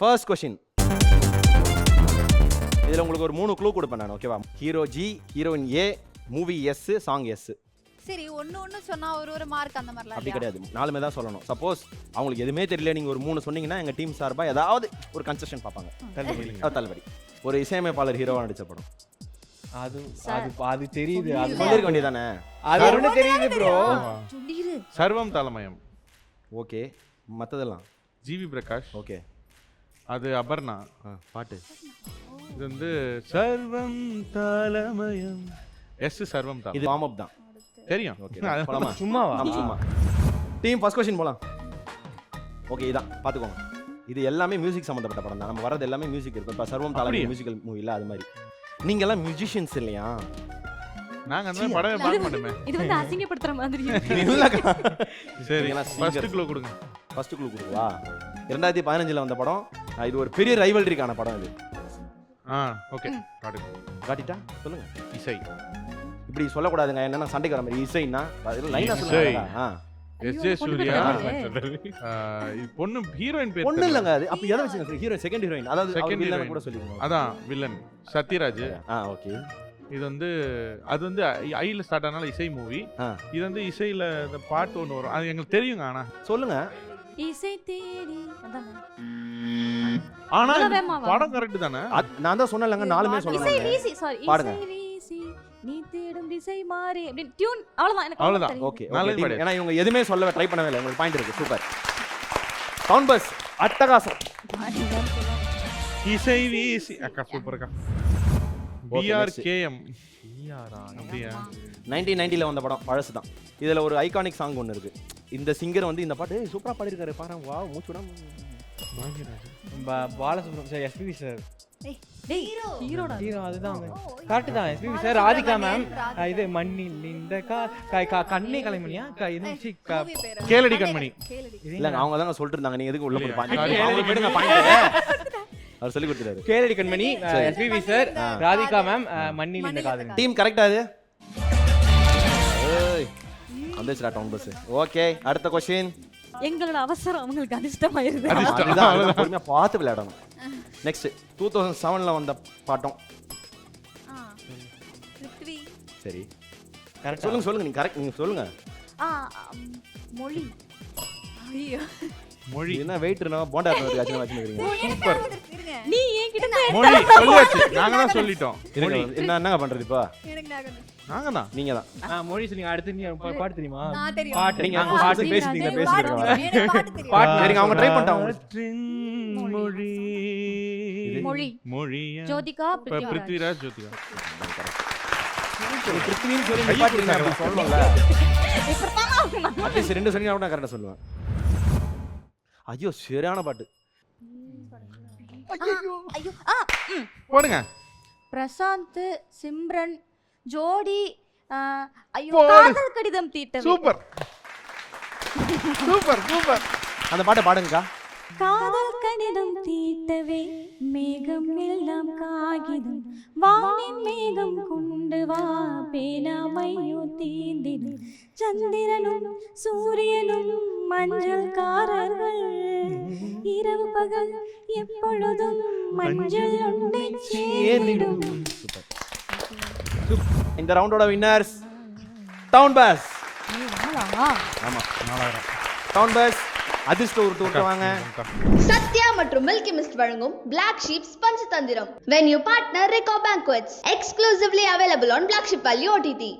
First question. இதில் உங்களுக்கு ஒரு 3 க்ளூ கொடுப்பேன் நான், ஓகேவா? ஹீரோ ஜி, ஹீரோயின் ஏ, மூவி எஸ், சாங் எஸ். சரி, ஒன்னு சொன்னா ஒரு மார்க் அந்த மாதிரிலாம் அப்படி கிடையாது, 4மே தான் சொல்லணும். சப்போஸ் அவங்களுக்கு எதுவுமே தெரியல, நீங்கள் ஒரு 3 சொன்னீங்கன்னா எங்கள் டீம் சார்பாக ஏதாவது ஒரு கன்செஷன் பார்ப்பாங்க. தள்ளுபடி. ஒரு இசையமைப்பாளர் ஹீரோவாக நடிச்ச படம். அது தெரியுது. அது சொல்லிருக்க வேண்டியதானே? அது ஒண்ணு தெரியுது ப்ரோ. சர்வம் தாளமயம். ஓகே. மற்றதெல்லாம் ஜிவி பிரகாஷ். ஓகே. அது அபர்ணா பாட்டு. இது வந்து சர்வம் தாளமயம். எஸ் சர்வம் தாளம். இது வார்ம் அப் தான். தெரியும். ஓகே. போலாமா? சும்மாவா? சும்மா. டீம் ஃபர்ஸ்ட் கொஸ்டின் போலாம். ஓகே, இதான் பார்த்துக்கோங்க. இது எல்லாமே மியூசிக் சம்மந்தப்பட்ட படம் தான். நம்ம வரது எல்லாமே மியூசிக் இருக்கும். இப்போ சர்வம் தாளமயம் மியூசிக்கல் மூவி இல்லை, அது மாதிரி. நீங்க எல்லாம் மியூசிஷியன்ஸ் இல்லையா? நாங்க அந்த படமே பார்க்க மாட்டோமே. இது வந்து அசிங்கப்படுத்துற மாதிரி. இல்லக்கா. சரி, ஃபர்ஸ்ட் க்ளூ கொடுங்க. ஃபர்ஸ்ட் க்ளூ கொடுவா? 2015ல வந்த படம். இது ஒரு பெரிய ரைவல்ரிக்கான படம் இது. ஓகே. காட்டிட்டா சொல்லுங்க. இசை. இப்படி சொல்லக்கூடாதுங்க, என்னன்னா சண்டைக்கு வர மாதிரி. இசைன்னா அது லைனா சொல்லுங்க. எஸ்ஜே சூர்யா. இது பொண்ணு ஹீரோயின் பேர் ஒண்ணு இல்லங்க. அது அப்ப எதை வச்சுங்க? Heroine, second heroine. அதாவது செகண்ட் வில்லன் கூட சொல்லுங்க. அதான் வில்லன் சத்யராஜ். ஓகே. இது வந்து அது வந்து ஐல ஸ்டார்ட் ஆனால இசை மூவி. இது வந்து இசையில இந்த பாட்டு ஒன்று வரும், அது எங்களுக்கு தெரியுங்க. ஆனா சொல்லுங்க. இசை தேடி அதான். ஆனா படம் கரெக்ட் தானே? நான் தான் சொன்னேன்லங்க, 4மே இசை சொல்லுங்க. வீசி, சாரி, பாடுங்க. இசை வீசி நீ தேடும் திசை மாறி அப்படி டியூன். அவ்வளவுதான், எனக்கு அவ்வளவுதான். தெரியும். ஓகே. நல்ல ஓகே. பாடு. ஏன்னா இவங்க எதுவுமே சொல்ல ட்ரை பண்ணவே இல்லை. உங்களுக்கு பாயிண்ட் இருக்கு. சூப்பர். சவுண்ட் பஸ் அட்டகாசம். இசை வீசி அக்கா சூப்பர்க்கா. பிஆர்கேஎம். அப்படியா? 1990ல வந்த படம், பழசு தான். இதுல ஒரு ஐகானிக் சாங் ஒன்று இருக்கு. இந்த சிங்கர் வந்து இந்த பாட்டு சூப்பரா பாடிருக்காரு பாரு. வா மூச்சு விடாம. பாலசுப்ரமணியம் எஸ்பிபி சார். டேய், ஹீரோடா. ஹீரோ அதுதான். கரெக்ட் தான். SPB sir, Radhika ma'am. இது மண்ணில் இந்த கண்ணே கலைமணியா இது கேளடி கண்மணி. இல்லங்க, அவங்க தாங்க சொல்லிட்டு இருந்தாங்க. நீங்க எதுக்கு உள்ள போய் பாருங்க. அவங்க விடுங்க பாயிண்ட். அவர் சொல்லி கொடுத்தாரு. கேளடி கண்மணி, எஸ்பிபி சார், ராதிகா மேம், மண்ணில் இந்த காதல். டீம் கரெக்ட்டா அது? ஏய், வந்துச்சுடா டவுன் பஸ். ஓகே, அடுத்த क्वेश्चन. எங்களோட அவசரம் அவங்களுக்கு அதிர்ஷ்டமாயிருது. அதுதான் பொறுமையா பார்த்து விளையாடணும். நெக்ஸ்ட் 2007ல வந்த பாட்டம். பிருத்வி. சரி, கரெக்ட் சொல்லுங்க. நீங்க கரெக்ட், நீங்க சொல்லுங்க. மொழி. ஐயோ, மொழி. என்ன வெயிட் இருந்தா போண்டா இருக்கு அச்சன வச்சிருக்கீங்க. சூப்பர். நீ என்கிட்ட மொழி சொல்லியாச்சு. நாங்க தான் சொல்லிட்டோம். மொழி. என்னங்க பண்றது இப்ப? எனக்கு நாகது. நாங்க தான். நீங்க தான். மொழி சொல்லுங்க. அடுத்து நீ பாட்டு தெரியுமா? நான் தெரியும். பாட்டு நீங்க பாட்டு பேசிட்டீங்க. எனக்கு பாட்டு தெரியும். பாட்டு சரிங்க, அவங்க ட்ரை பண்ணிட்டாங்க. மொழி. மொழி. மொழி. ஜோதிகா, பிருத்விராஜ். ஜோதிகா. பிருத்வின்னு சொல்லி நிப்பாட்டிங்க அப்படி சொல்லணும்ல. அட்லீஸ்ட் 2 சொன்னீங்க கூட கரெக்ட்டா சொல்லுவேன். ஐயோ, சரியான பாட்டு. ஐயோ. போடுங்க. பிரசாந்த், சிம்ரன், ஜோடி. ஐயோ, போடு. காதல் கடிதம் தீட்டவே. சூப்பர். Super super. அந்த பாட்டை பாடுங்கக்கா. காதல் கடிதம் தீட்டவே மேகம் எல்லாம் காகிதம் வானின் மேகம் கொண்டு வா பேனாமையோ தீந்திடும் சந்திரனும் சூரியனும் மஞ்சள்காரர்கள் இரவு பகல் எப்பொழுதும் மஞ்சள் உண்டை சேர்ந்திடும். இந்த ரவுண்டோட வின்னர்ஸ் டவுன் பஸ். ஆமா, 4000 டவுன் பஸ். அதிர்ஷ்ட ஒரு டூர் வாங்க. சத்யா மற்றும் மில்கி மிஸ்ட் வழங்கும் Black Sheep Panchathanthiram. Venue partner Rico Banquets. Exclusively available on Black Sheep Value OTT.